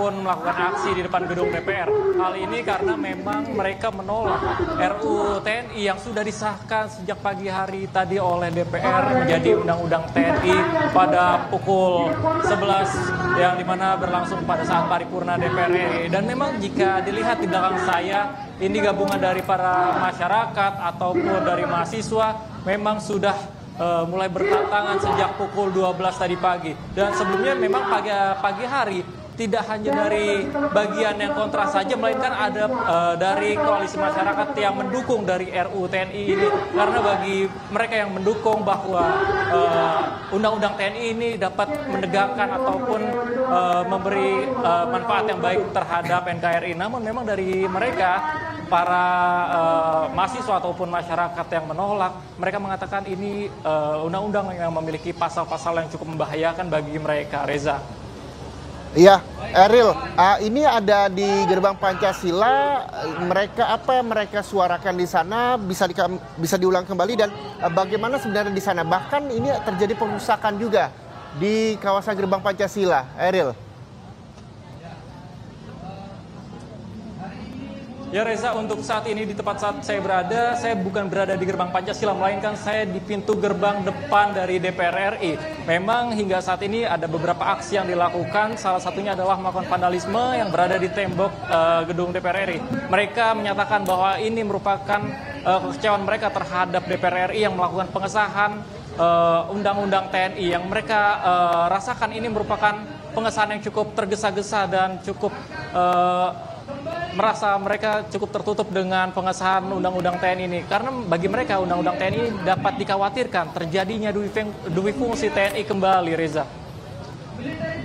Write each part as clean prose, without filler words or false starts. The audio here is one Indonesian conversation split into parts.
ataupun melakukan aksi di depan gedung DPR. Hal ini karena memang mereka menolak RUU TNI yang sudah disahkan sejak pagi hari tadi oleh DPR menjadi Undang-Undang TNI pada pukul 11 yang dimana berlangsung pada saat paripurna DPR RI. Dan memang jika dilihat di belakang saya, ini gabungan dari para masyarakat ataupun dari mahasiswa memang sudah mulai berdatangan sejak pukul 12 tadi pagi. Dan sebelumnya memang pagi hari tidak hanya dari bagian yang kontra saja, melainkan ada dari koalisi masyarakat yang mendukung dari RUU TNI ini. Karena bagi mereka yang mendukung bahwa Undang-Undang TNI ini dapat menegakkan ataupun memberi manfaat yang baik terhadap NKRI. Namun memang dari mereka, para mahasiswa ataupun masyarakat yang menolak, mereka mengatakan ini undang-undang yang memiliki pasal-pasal yang cukup membahayakan bagi mereka, Reza. Iya, Eril, ini ada di gerbang Pancasila. Mereka apa yang mereka suarakan di sana bisa diulang kembali, dan bagaimana sebenarnya di sana? Bahkan ini terjadi pengerusakan juga di kawasan gerbang Pancasila, Eril. Ya Reza, untuk saat ini di tempat saat saya berada, saya bukan berada di gerbang Pancasila, melainkan saya di pintu gerbang depan dari DPR RI. Memang hingga saat ini ada beberapa aksi yang dilakukan, salah satunya adalah melakukan vandalisme yang berada di tembok gedung DPR RI. Mereka menyatakan bahwa ini merupakan kekecewaan mereka terhadap DPR RI yang melakukan pengesahan Undang-Undang TNI, yang mereka rasakan ini merupakan pengesahan yang cukup tergesa-gesa dan cukup merasa mereka cukup tertutup dengan pengesahan Undang-Undang TNI ini. Karena bagi mereka Undang-Undang TNI dapat dikhawatirkan terjadinya duwi fungsi TNI kembali, Reza.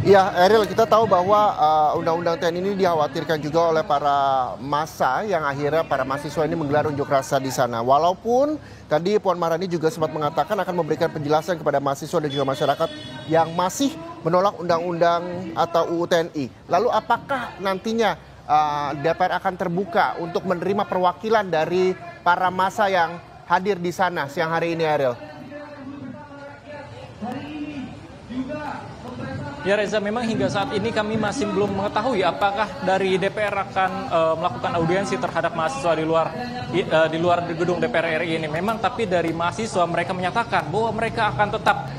Ya, Eril, kita tahu bahwa Undang-Undang TNI ini dikhawatirkan juga oleh para massa yang akhirnya para mahasiswa ini menggelar unjuk rasa di sana. Walaupun tadi Puan Maharani juga sempat mengatakan akan memberikan penjelasan kepada mahasiswa dan juga masyarakat yang masih menolak Undang-Undang atau UU TNI. Lalu apakah nantinya DPR akan terbuka untuk menerima perwakilan dari para massa yang hadir di sana siang hari ini, Eril? Ya Reza, memang hingga saat ini kami masih belum mengetahui apakah dari DPR akan melakukan audiensi terhadap mahasiswa di luar gedung DPR RI ini. Memang tapi dari mahasiswa mereka menyatakan bahwa mereka akan tetap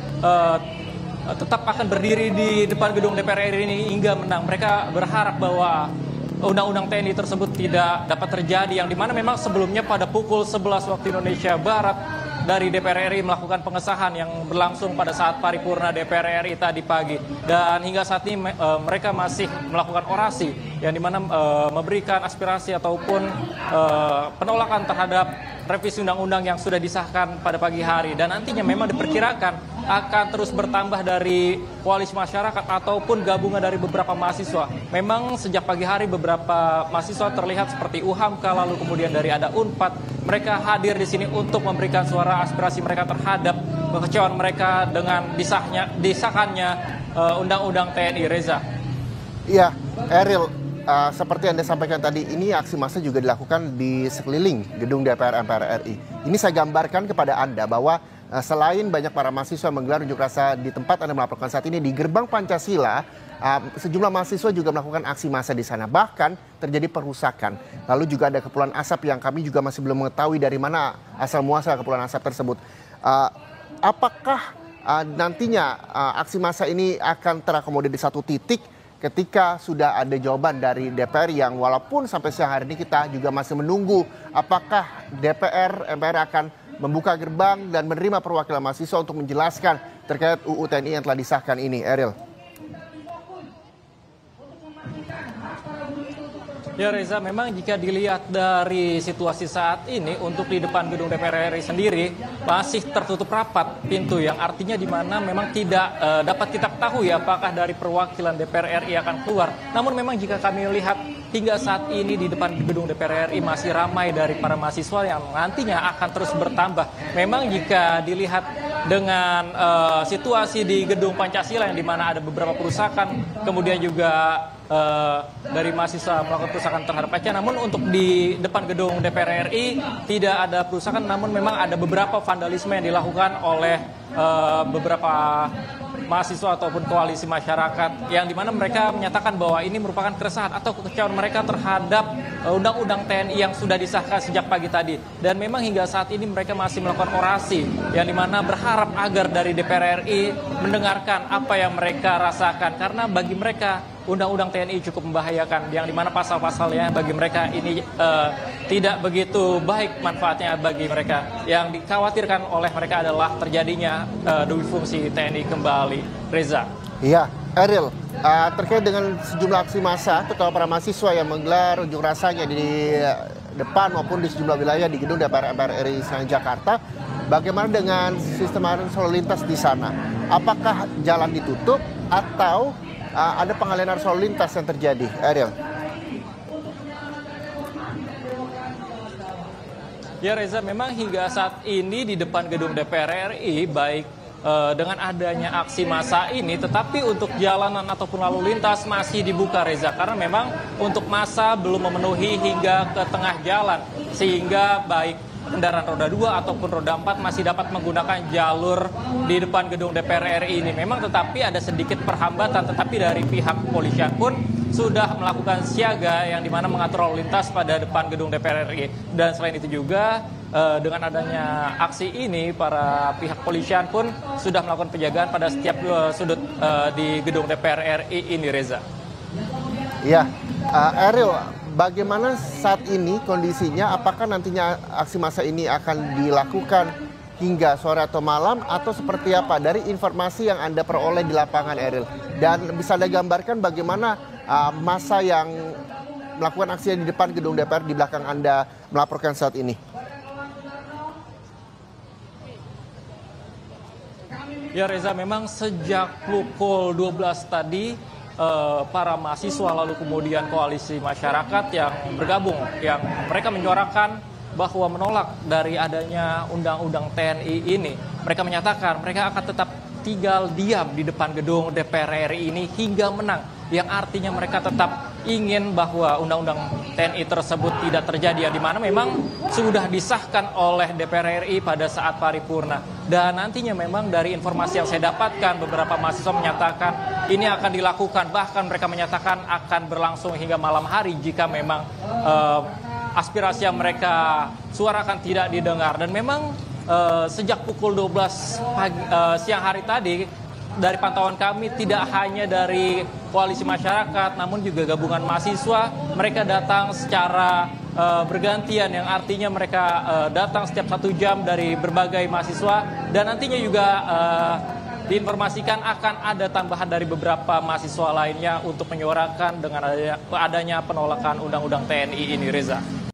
akan berdiri di depan gedung DPR RI ini hingga menang. Mereka berharap bahwa Undang-Undang TNI tersebut tidak dapat terjadi, yang dimana memang sebelumnya pada pukul 11 waktu Indonesia Barat dari DPR RI melakukan pengesahan yang berlangsung pada saat paripurna DPR RI tadi pagi. Dan hingga saat ini mereka masih melakukan orasi yang dimana memberikan aspirasi ataupun penolakan terhadap revisi undang-undang yang sudah disahkan pada pagi hari. Dan nantinya memang diperkirakan akan terus bertambah dari koalisi masyarakat ataupun gabungan dari beberapa mahasiswa. Memang sejak pagi hari beberapa mahasiswa terlihat seperti UHAMKA, lalu kemudian dari ada UNPAD. Mereka hadir di sini untuk memberikan suara aspirasi mereka terhadap kekecewaan mereka dengan disahkannya Undang-Undang TNI, Reza. Iya, Eril, seperti Anda sampaikan tadi, ini aksi massa juga dilakukan di sekeliling gedung DPR MPR RI. Ini saya gambarkan kepada Anda bahwa selain banyak para mahasiswa menggelar unjuk rasa di tempat Anda melaporkan saat ini, di gerbang Pancasila, sejumlah mahasiswa juga melakukan aksi massa di sana. Bahkan terjadi perusakan. Lalu juga ada kepulan asap yang kami juga masih belum mengetahui dari mana asal muasal kepulan asap tersebut. Apakah nantinya aksi massa ini akan terakomodir di satu titik ketika sudah ada jawaban dari DPR, yang walaupun sampai siang hari ini kita juga masih menunggu apakah DPR MPR akan membuka gerbang dan menerima perwakilan mahasiswa untuk menjelaskan terkait UU TNI yang telah disahkan ini, Eril. Ya Reza, memang jika dilihat dari situasi saat ini untuk di depan gedung DPR RI sendiri masih tertutup rapat pintu, yang artinya di mana memang tidak dapat kita ketahui apakah dari perwakilan DPR RI akan keluar. Namun memang jika kami lihat hingga saat ini di depan gedung DPR RI masih ramai dari para mahasiswa yang nantinya akan terus bertambah. Memang jika dilihat dengan situasi di gedung Pancasila yang dimana ada beberapa perusakan, kemudian juga dari mahasiswa melakukan perusakan terhadap kaca. Namun untuk di depan gedung DPR RI tidak ada perusakan, namun memang ada beberapa vandalisme yang dilakukan oleh beberapa mahasiswa ataupun koalisi masyarakat yang dimana mereka menyatakan bahwa ini merupakan keresahan atau kekecewaan mereka terhadap undang-undang TNI yang sudah disahkan sejak pagi tadi. Dan memang hingga saat ini mereka masih melakukan orasi yang dimana berharap agar dari DPR RI mendengarkan apa yang mereka rasakan, karena bagi mereka undang-undang TNI cukup membahayakan, yang dimana pasal-pasalnya bagi mereka ini tidak begitu baik manfaatnya bagi mereka. Yang dikhawatirkan oleh mereka adalah terjadinya dual fungsi TNI kembali. Reza. Iya, Eril, terkait dengan sejumlah aksi massa, terutama para mahasiswa yang menggelar unjuk rasanya di depan maupun di sejumlah wilayah di gedung DPR MPR RI Senayan Jakarta, bagaimana dengan sistem arus lalu lintas di sana? Apakah jalan ditutup atau ada pengalihan arus lalu lintas yang terjadi, Eril? Ya Reza, memang hingga saat ini di depan gedung DPR RI baik dengan adanya aksi massa ini, tetapi untuk jalanan ataupun lalu lintas masih dibuka Reza, karena memang untuk massa belum memenuhi hingga ke tengah jalan, sehingga baik kendaraan roda 2 ataupun roda 4 masih dapat menggunakan jalur di depan gedung DPR RI ini. Memang tetapi ada sedikit perhambatan, tetapi dari pihak kepolisian pun sudah melakukan siaga yang dimana mengatur lalu lintas pada depan gedung DPR RI. Dan selain itu juga dengan adanya aksi ini, para pihak kepolisian pun sudah melakukan penjagaan pada setiap sudut di gedung DPR RI ini, Reza. Iya, Eril, bagaimana saat ini kondisinya? Apakah nantinya aksi massa ini akan dilakukan hingga sore atau malam, atau seperti apa dari informasi yang Anda peroleh di lapangan, Eril? Dan bisa Anda gambarkan bagaimana massa yang melakukan aksi di depan gedung DPR di belakang Anda melaporkan saat ini? Ya Reza, memang sejak pukul 12 tadi para mahasiswa lalu kemudian koalisi masyarakat yang bergabung, yang mereka menyuarakan bahwa menolak dari adanya undang-undang TNI ini. Mereka menyatakan mereka akan tetap tinggal diam di depan gedung DPR RI ini hingga menang, yang artinya mereka tetap ingin bahwa undang-undang TNI tersebut tidak terjadi, yang dimana memang sudah disahkan oleh DPR RI pada saat paripurna. Dan nantinya memang dari informasi yang saya dapatkan, beberapa mahasiswa menyatakan ini akan dilakukan, bahkan mereka menyatakan akan berlangsung hingga malam hari jika memang aspirasi yang mereka suarakan tidak didengar. Dan memang sejak pukul 12 siang hari tadi, dari pantauan kami tidak hanya dari koalisi masyarakat namun juga gabungan mahasiswa, mereka datang secara bergantian, yang artinya mereka datang setiap 1 jam dari berbagai mahasiswa, dan nantinya juga diinformasikan akan ada tambahan dari beberapa mahasiswa lainnya untuk menyuarakan dengan adanya penolakan undang-undang TNI ini, Reza.